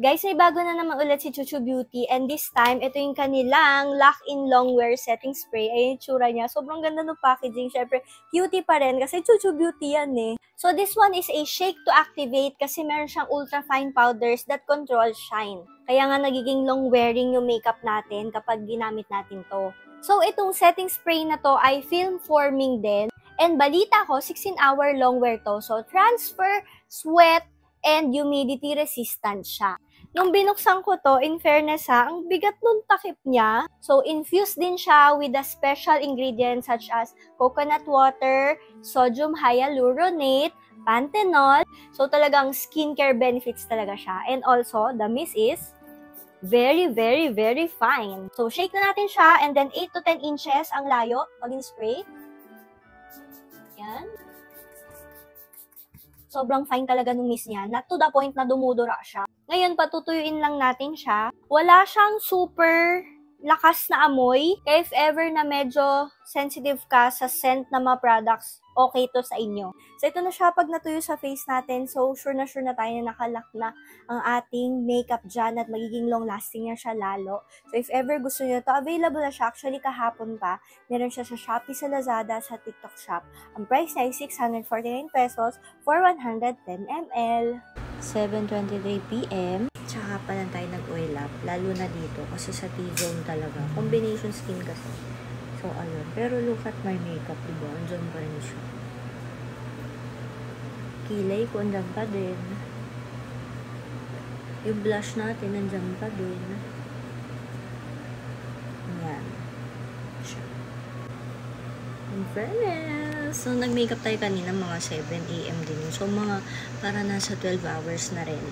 Guys, may bago na naman ulit si Chuchu Beauty and this time, ito yung kanilang Lock-in Longwear Setting Spray. Ayun yung tsura niya. Sobrang ganda ng packaging. Syempre, cutie pa rin kasi Chuchu Beauty yan eh. So, this one is a shake to activate kasi meron siyang ultra-fine powders that control shine. Kaya nga nagiging long-wearing yung makeup natin kapag ginamit natin to. So, itong setting spray na to ay film-forming din. And balita ko, 16-hour longwear to. So, transfer, sweat, and humidity resistant siya. Nung binuksan ko to, in fairness ang bigat nung takip niya. So, infused din siya with a special ingredients such as coconut water, sodium hyaluronate, panthenol. So, talagang skincare benefits talaga siya. And also, the mist is very, very, very fine. So, shake na natin siya and then 8 to 10 inches ang layo pag in-spray. Yan. Sobrang fine talaga nung mist niya, not to the point na dumudura siya. Ngayon, patutuyuin lang natin siya. Wala siyang super lakas na amoy. Kaya if ever na medyo sensitive ka sa scent na mga products, okay to sa inyo. So, ito na siya pag natuyo sa face natin. So, sure na tayo na nakalock na ang ating makeup dyan at magiging long-lasting na siya lalo. So, if ever gusto nyo to, available na siya. Actually, kahapon pa. Meron siya sa Shopee, sa Lazada, sa TikTok Shop. Ang price niya ay 649 pesos for 110 ml. 7:23 p.m. Tsaka pa lang tayo nag-oil up. Lalo na dito kasi sa T-zone talaga. Combination skin kasi. So, ayun. Pero look at my makeup, diba? Andyan pa rin siya. Kilay ko, andyan pa din. Yung blush natin, andyan pa din. Ayan. Siya. In fairness. So, nag-makeup tayo kanina mga 7 a.m. din. So, mga para nasa 12 hours na rin.